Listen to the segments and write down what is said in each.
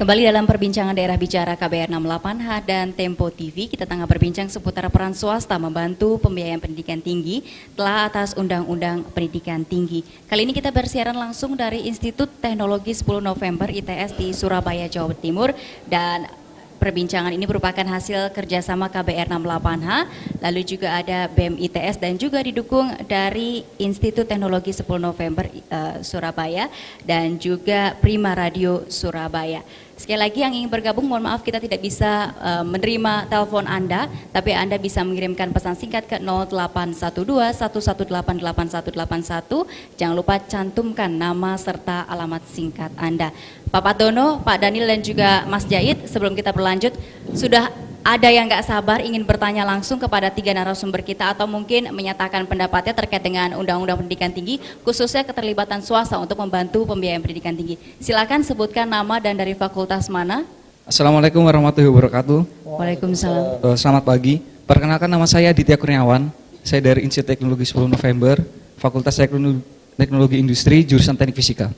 Kembali dalam perbincangan daerah bicara KBR 68H dan Tempo TV, kita tengah berbincang seputar peran swasta membantu pembiayaan pendidikan tinggi telah atas Undang-Undang Pendidikan Tinggi. Kali ini kita bersiaran langsung dari Institut Teknologi 10 November ITS di Surabaya, Jawa Timur, dan perbincangan ini merupakan hasil kerjasama KBR 68H, lalu juga ada BEM ITS dan juga didukung dari Institut Teknologi 10 November Surabaya dan juga Prima Radio Surabaya. Sekali lagi yang ingin bergabung, mohon maaf kita tidak bisa menerima telepon Anda, tapi Anda bisa mengirimkan pesan singkat ke 0812-118888181. Jangan lupa cantumkan nama serta alamat singkat Anda. Pak Patono, Pak Daniel dan juga Mas Jahid, sebelum kita berlanjut, sudah ada yang nggak sabar ingin bertanya langsung kepada tiga narasumber kita atau mungkin menyatakan pendapatnya terkait dengan Undang-Undang Pendidikan Tinggi, khususnya keterlibatan swasta untuk membantu pembiayaan pendidikan tinggi. Silakan sebutkan nama dan dari fakultas mana. Assalamualaikum warahmatullahi wabarakatuh. Waalaikumsalam. Selamat pagi. Perkenalkan, nama saya Ditya Kurniawan. Saya dari Institut Teknologi 10 November, Fakultas Teknologi Industri, jurusan Teknik Fisika.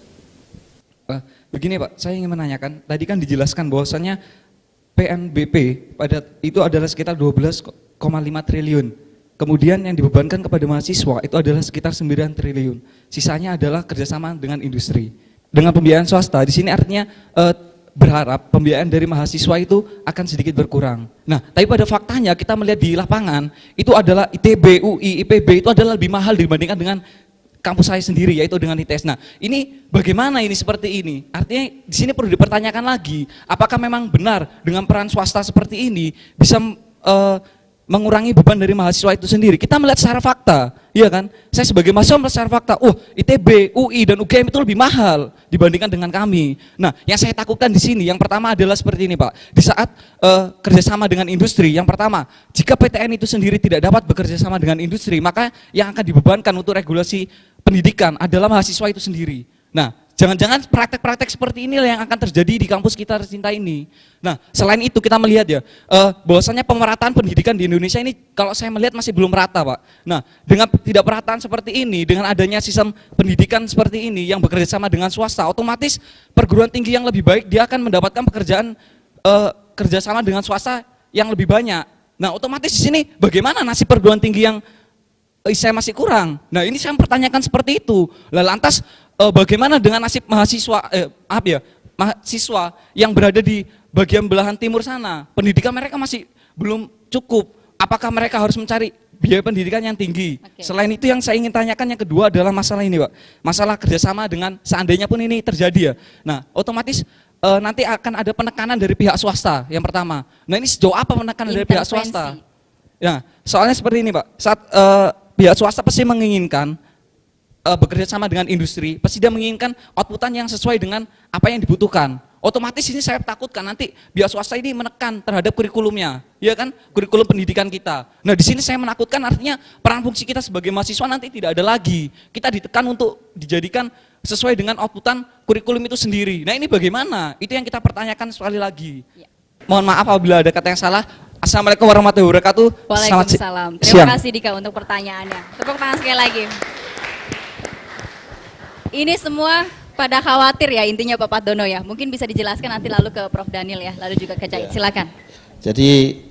Begini Pak, saya ingin menanyakan, tadi kan dijelaskan bahwasannya PNBP pada itu adalah sekitar 12,5 triliun. Kemudian yang dibebankan kepada mahasiswa itu adalah sekitar 9 triliun. Sisanya adalah kerjasama dengan industri. Dengan pembiayaan swasta, di sini artinya berharap pembiayaan dari mahasiswa itu akan sedikit berkurang. Nah, tapi pada faktanya kita melihat di lapangan, itu adalah ITB, UI, IPB itu adalah lebih mahal dibandingkan dengan kampus saya sendiri, yaitu dengan ITS. Nah, ini bagaimana ini seperti ini? Artinya di sini perlu dipertanyakan lagi, apakah memang benar dengan peran swasta seperti ini bisa mengurangi beban dari mahasiswa itu sendiri? Kita melihat secara fakta, iya kan? Saya sebagai mahasiswa melihat secara fakta, ITB, UI dan UGM itu lebih mahal dibandingkan dengan kami. Nah, yang saya takutkan di sini, yang pertama adalah seperti ini Pak, di saat kerjasama dengan industri, yang pertama, jika PTN itu sendiri tidak dapat bekerja sama dengan industri, maka yang akan dibebankan untuk regulasi pendidikan adalah mahasiswa itu sendiri. Nah, jangan-jangan praktek-praktek seperti inilah yang akan terjadi di kampus kita tercinta ini. Nah, selain itu kita melihat ya, bahwasanya pemerataan pendidikan di Indonesia ini kalau saya melihat masih belum merata Pak. Nah, dengan tidak perataan seperti ini, dengan adanya sistem pendidikan seperti ini yang bekerja sama dengan swasta, otomatis perguruan tinggi yang lebih baik dia akan mendapatkan pekerjaan kerjasama dengan swasta yang lebih banyak. Nah, otomatis di sini bagaimana nasib perguruan tinggi yang saya masih kurang. Nah, ini saya mempertanyakan seperti itu. Lah lantas bagaimana dengan nasib mahasiswa mahasiswa yang berada di bagian belahan timur sana? Pendidikan mereka masih belum cukup. Apakah mereka harus mencari biaya pendidikan yang tinggi? Oke. Selain itu yang saya ingin tanyakan yang kedua adalah masalah ini, Pak. Masalah kerjasama dengan seandainya pun ini terjadi ya. Nah, otomatis nanti akan ada penekanan dari pihak swasta yang pertama. Nah, ini sejauh apa penekanan dari pihak swasta? Ya, soalnya seperti ini Pak. Saat pihak swasta pasti menginginkan bekerja sama dengan industri, pasti dia menginginkan outputan yang sesuai dengan apa yang dibutuhkan. Otomatis ini saya takutkan nanti pihak swasta ini menekan terhadap kurikulumnya, ya kan, kurikulum pendidikan kita. Nah, di sini saya menakutkan artinya peran fungsi kita sebagai mahasiswa nanti tidak ada lagi. Kita ditekan untuk dijadikan sesuai dengan outputan kurikulum itu sendiri. Nah, ini bagaimana? Itu yang kita pertanyakan sekali lagi. Ya. Mohon maaf apabila ada kata yang salah. Assalamualaikum warahmatullahi wabarakatuh. Waalaikumsalam. Terima kasih Dika untuk pertanyaannya. Tepuk tangan sekali lagi. Ini semua pada khawatir ya intinya Pak Patono ya. Mungkin bisa dijelaskan nanti lalu ke Prof Daniel ya, lalu juga ke Jahid. Silakan. Jadi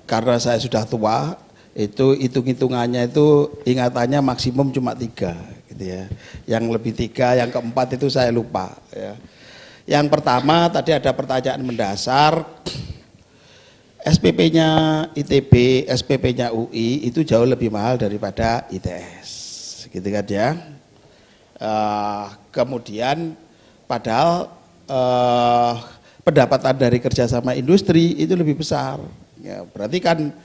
karena saya sudah tua, itu hitung-hitungannya itu ingatannya maksimum cuma 3 gitu ya. Yang lebih 3, yang keempat itu saya lupa ya. Yang pertama tadi ada pertanyaan mendasar. SPP-nya ITB, SPP-nya UI itu jauh lebih mahal daripada ITS, gitu kan ya. Kemudian padahal pendapatan dari kerjasama industri itu lebih besar. Ya, berarti kan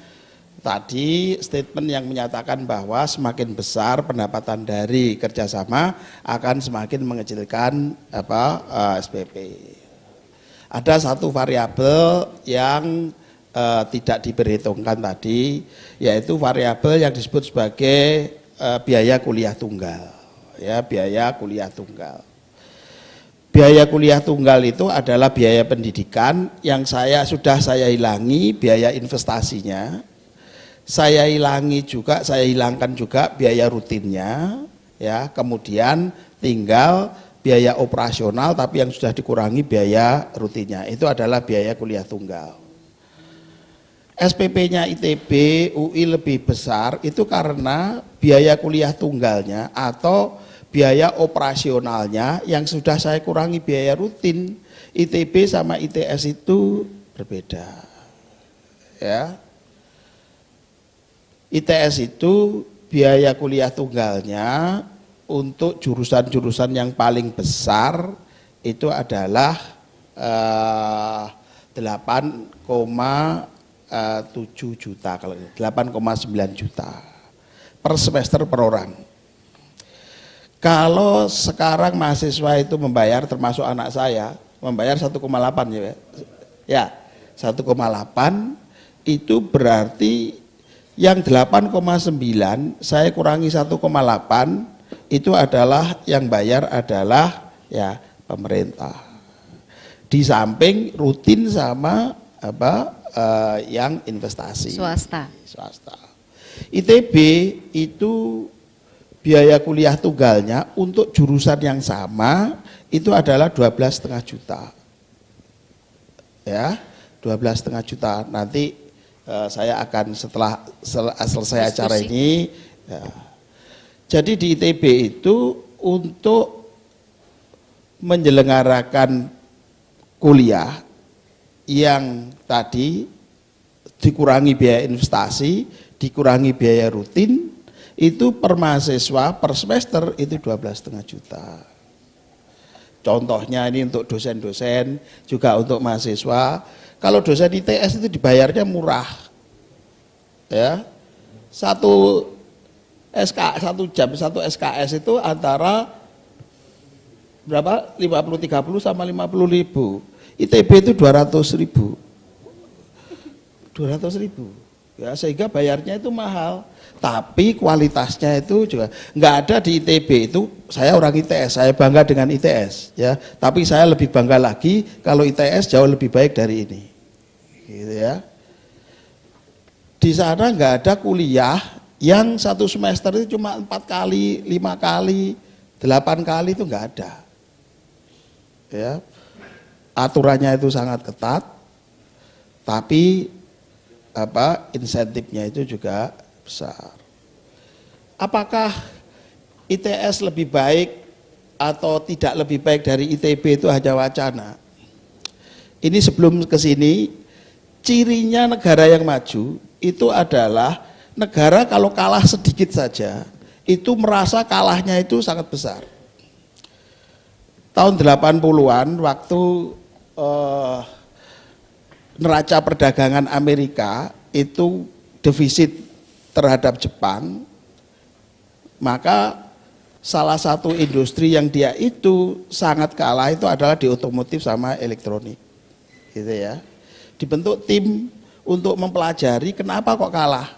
tadi statement yang menyatakan bahwa semakin besar pendapatan dari kerjasama akan semakin mengecilkan SPP. Ada satu variabel yang tidak diperhitungkan tadi, yaitu variabel yang disebut sebagai biaya kuliah tunggal. Ya, biaya kuliah tunggal. Biaya kuliah tunggal itu adalah biaya pendidikan yang saya hilangi biaya investasinya, saya hilangkan juga biaya rutinnya, ya, kemudian tinggal biaya operasional tapi yang sudah dikurangi biaya rutinnya. Itu adalah biaya kuliah tunggal. SPP-nya ITB, UI lebih besar itu karena biaya kuliah tunggalnya atau biaya operasionalnya yang sudah saya kurangi biaya rutin. ITB sama ITS itu berbeda. Ya. ITS itu biaya kuliah tunggalnya untuk jurusan-jurusan yang paling besar itu adalah 8,7 juta, 8,9 juta per semester per orang. Kalau sekarang mahasiswa itu membayar, termasuk anak saya, membayar 1,8 ya. Ya, 1,8 itu berarti yang 8,9 saya kurangi 1,8 itu adalah yang bayar adalah ya pemerintah. Di samping rutin sama yang investasi. Swasta. ITB itu biaya kuliah tunggalnya untuk jurusan yang sama itu adalah 12,5 juta. Ya, 12,5 juta. Nanti saya akan setelah selesai acara ini. Ya. Jadi di ITB itu untuk menyelenggarakan kuliah yang tadi dikurangi biaya investasi, dikurangi biaya rutin, itu per mahasiswa per semester itu 12,5 juta. Contohnya ini untuk dosen-dosen, juga untuk mahasiswa. Kalau dosen ITS itu dibayarnya murah. Ya. Satu jam satu SKS itu antara berapa? 50-30 sama 50.000. ITB itu 200.000. 200.000. Ya, sehingga bayarnya itu mahal. Tapi kualitasnya itu juga nggak ada di ITB itu. Saya orang ITS, saya bangga dengan ITS, ya. Tapi saya lebih bangga lagi kalau ITS jauh lebih baik dari ini, gitu ya. Di sana nggak ada kuliah yang satu semester itu cuma 4 kali, 5 kali, 8 kali itu nggak ada, ya. Aturannya itu sangat ketat, tapi insentifnya itu juga besar. Apakah ITS lebih baik atau tidak lebih baik dari ITB itu hanya wacana. Ini sebelum ke sini, cirinya negara yang maju itu adalah negara kalau kalah sedikit saja itu merasa kalahnya itu sangat besar. Tahun 80-an waktu neraca perdagangan Amerika itu defisit terhadap Jepang, maka salah satu industri yang dia itu sangat kalah itu adalah di otomotif sama elektronik, gitu ya. Dibentuk tim untuk mempelajari kenapa kok kalah.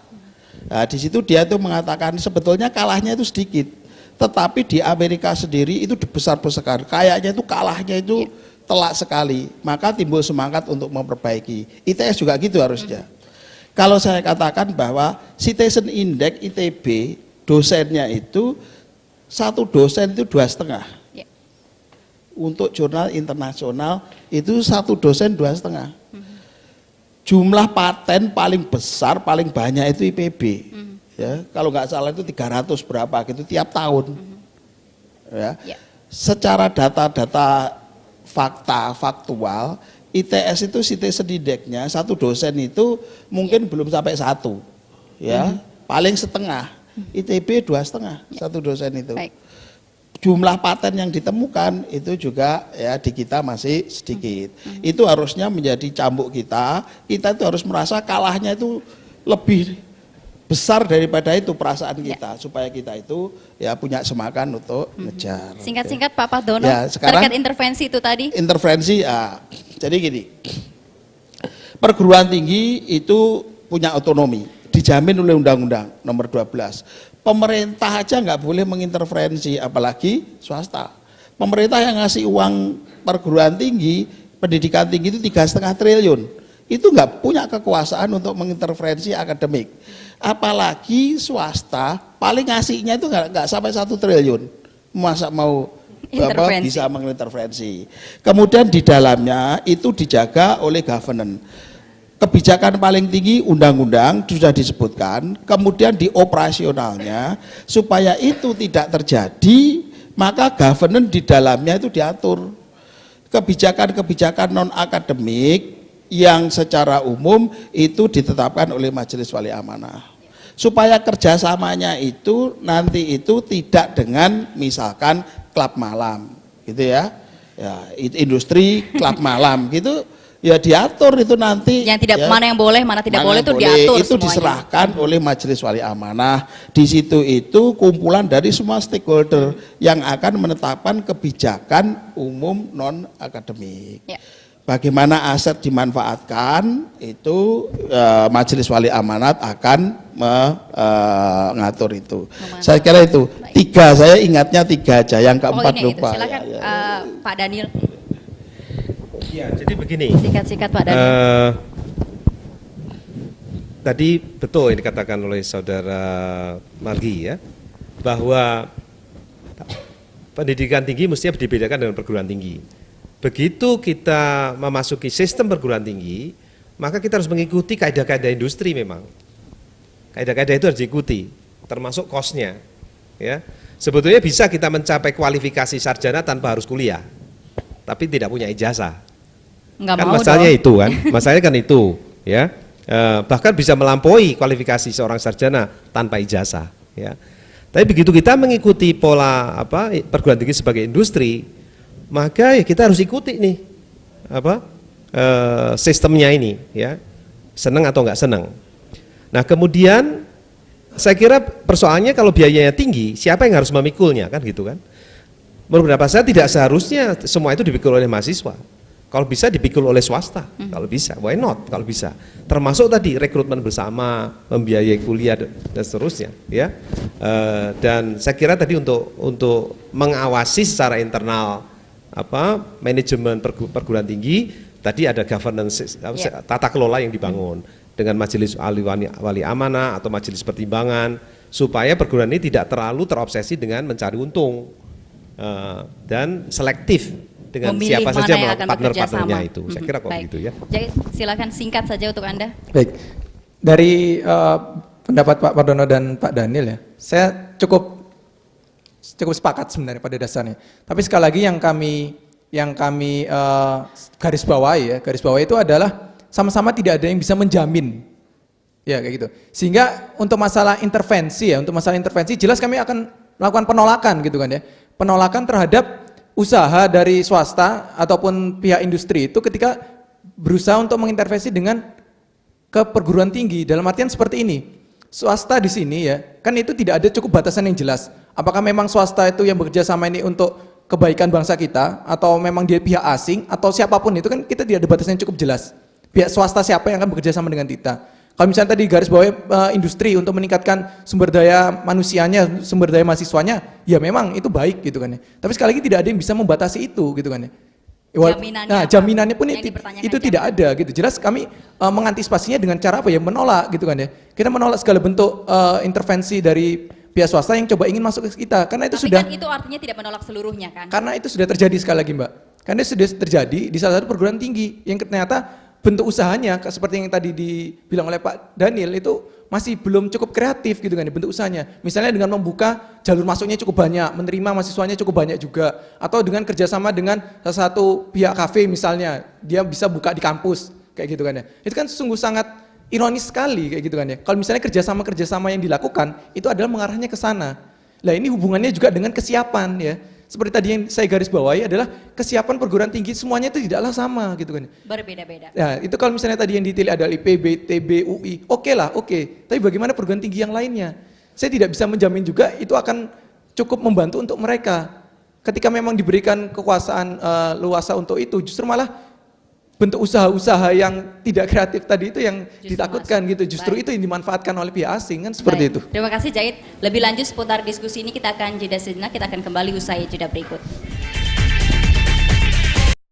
Nah, di situ dia itu mengatakan sebetulnya kalahnya itu sedikit, tetapi di Amerika sendiri itu besar-besar, kayaknya itu kalahnya itu telak sekali, maka timbul semangat untuk memperbaiki. ITS juga gitu harusnya. Kalau saya katakan bahwa Citizen Index ITB dosennya itu satu dosen itu 2,5. Ya. Untuk jurnal internasional itu satu dosen 2,5. Jumlah paten paling besar paling banyak itu IPB. Ya, kalau nggak salah itu 300 berapa gitu tiap tahun. Ya. Secara data-data faktual, ITS itu Citizen Index-nya satu dosen itu mungkin belum sampai 1, ya, paling setengah. ITB 2,5 satu dosen itu. Baik. Jumlah paten yang ditemukan itu juga ya di kita masih sedikit. Itu harusnya menjadi cambuk kita. Kita itu harus merasa kalahnya itu lebih besar daripada itu perasaan kita, supaya kita itu ya punya semangat untuk ngejar. Singkat-singkat Pak Pardono, ya, terkait intervensi itu tadi. Intervensi, jadi gini, perguruan tinggi itu punya otonomi, dijamin oleh Undang-Undang nomor 12. Pemerintah aja nggak boleh mengintervensi, apalagi swasta. Pemerintah yang ngasih uang perguruan tinggi, pendidikan tinggi itu 3,5 triliun. Itu nggak punya kekuasaan untuk mengintervensi akademik. Apalagi swasta paling ngasihnya itu nggak sampai 1 triliun. Masa mau Intervensi. bisa mengintervensi. Kemudian di dalamnya itu dijaga oleh governance. Kebijakan paling tinggi undang-undang sudah disebutkan, kemudian di operasionalnya supaya itu tidak terjadi, maka governance di dalamnya itu diatur. Kebijakan-kebijakan non akademik yang secara umum itu ditetapkan oleh Majelis Wali Amanah. Supaya kerjasamanya itu nanti itu tidak dengan misalkan klub malam gitu ya, itu industri klub malam gitu ya, diatur itu nanti Yang tidak ya, mana yang boleh, mana tidak boleh itu boleh, diatur itu semuanya. diserahkan oleh Majelis Wali Amanah. Di situ itu kumpulan dari semua stakeholder yang akan menetapkan kebijakan umum non akademik. Ya. Bagaimana aset dimanfaatkan itu Majelis Wali Amanat akan mengatur itu. Saya kira itu tiga, saya ingatnya tiga aja, yang keempat ini lupa. Silakan Pak Daniel. Ya, jadi begini. Sikat-sikat Pak Daniel. Tadi betul yang dikatakan oleh saudara Margi ya, bahwa pendidikan tinggi mestinya dibedakan dengan perguruan tinggi. Begitu kita memasuki sistem perguruan tinggi, maka kita harus mengikuti kaidah-kaidah industri memang. Kaidah-kaidah itu harus diikuti, termasuk cost-nya. Ya. Sebetulnya bisa kita mencapai kualifikasi sarjana tanpa harus kuliah, tapi tidak punya ijazah. Nggak Kan mau masalahnya dong. itu kan, masalahnya kan itu. Ya. Bahkan bisa melampaui kualifikasi seorang sarjana tanpa ijazah. Ya. Tapi begitu kita mengikuti pola perguruan tinggi sebagai industri, maka ya kita harus ikuti nih sistemnya ini ya, senang atau enggak senang. Nah kemudian saya kira persoalannya kalau biayanya tinggi, siapa yang harus memikulnya kan gitu kan? Menurut pendapat saya tidak seharusnya semua itu dipikul oleh mahasiswa. Kalau bisa dipikul oleh swasta, kalau bisa, why not? Kalau bisa, termasuk tadi rekrutmen bersama, membiayai kuliah dan seterusnya, ya. Dan saya kira tadi untuk mengawasi secara internal manajemen perguruan tinggi, tadi ada governance tata kelola yang dibangun dengan majelis wali amanah atau majelis pertimbangan supaya perguruan ini tidak terlalu terobsesi dengan mencari untung dan selektif dengan Memilih siapa mana saja yang akan partner-partnernya bekerja itu. Saya kira kok Baik. begitu ya. Jadi silakan singkat saja untuk Anda. Baik, dari pendapat Pak Pardono dan Pak Daniel ya, saya cukup sepakat sebenarnya pada dasarnya. Tapi sekali lagi yang kami garis bawahi itu adalah sama-sama tidak ada yang bisa menjamin, ya kayak gitu. Sehingga untuk masalah intervensi jelas kami akan melakukan penolakan gitu kan ya, penolakan terhadap usaha dari swasta ataupun pihak industri itu ketika berusaha untuk mengintervensi dengan ke perguruan tinggi. Dalam artian seperti ini, swasta di sini ya, kan itu tidak ada cukup batasan yang jelas. Apakah memang swasta itu yang bekerja sama ini untuk kebaikan bangsa kita, atau memang dia pihak asing, atau siapapun itu kan kita tidak ada batasan yang cukup jelas. Pihak swasta siapa yang akan bekerja sama dengan kita. Kalau misalnya tadi garis bawah industri untuk meningkatkan sumber daya manusianya, sumber daya mahasiswanya, ya memang itu baik gitu kan ya. Tapi sekali lagi tidak ada yang bisa membatasi itu gitu kan ya. Jaminannya pun itu tidak ada gitu. Jelas kami mengantisipasinya dengan cara apa ya, menolak gitu kan ya. Kita menolak segala bentuk intervensi dari pihak swasta yang coba ingin masuk ke kita, karena itu Tapi sudah. kan itu artinya tidak menolak seluruhnya kan? Karena itu sudah terjadi sekali lagi Mbak. Karena itu sudah terjadi di salah satu perguruan tinggi yang ternyata bentuk usahanya seperti yang tadi dibilang oleh Pak Daniel itu masih belum cukup kreatif gitu kan bentuk usahanya. Misalnya dengan membuka jalur masuknya cukup banyak, menerima mahasiswanya cukup banyak juga, atau dengan kerjasama dengan salah satu pihak kafe misalnya, dia bisa buka di kampus kayak gitu kan ya. Itu kan sungguh sangat ironis sekali kayak gitu kan ya. Kalau misalnya kerjasama yang dilakukan itu adalah mengarahnya ke sana. Lah ini hubungannya juga dengan kesiapan ya. Seperti tadi yang saya garis bawahi adalah kesiapan perguruan tinggi semuanya itu tidaklah sama gitu kan. Berbeda-beda. Nah, itu kalau misalnya tadi yang detail adalah IPB, TB, UI, oke lah, oke. Tapi bagaimana perguruan tinggi yang lainnya? Saya tidak bisa menjamin juga itu akan cukup membantu untuk mereka. Ketika memang diberikan kekuasaan luasa untuk itu, justru malah bentuk usaha-usaha yang tidak kreatif tadi itu yang justru ditakutkan masuk. Gitu. Justru Baik. itu yang dimanfaatkan oleh pihak asing kan seperti Baik. itu. Terima kasih Jahit. Lebih lanjut seputar diskusi ini kita akan jeda sejenak, kita akan kembali usai jeda berikut.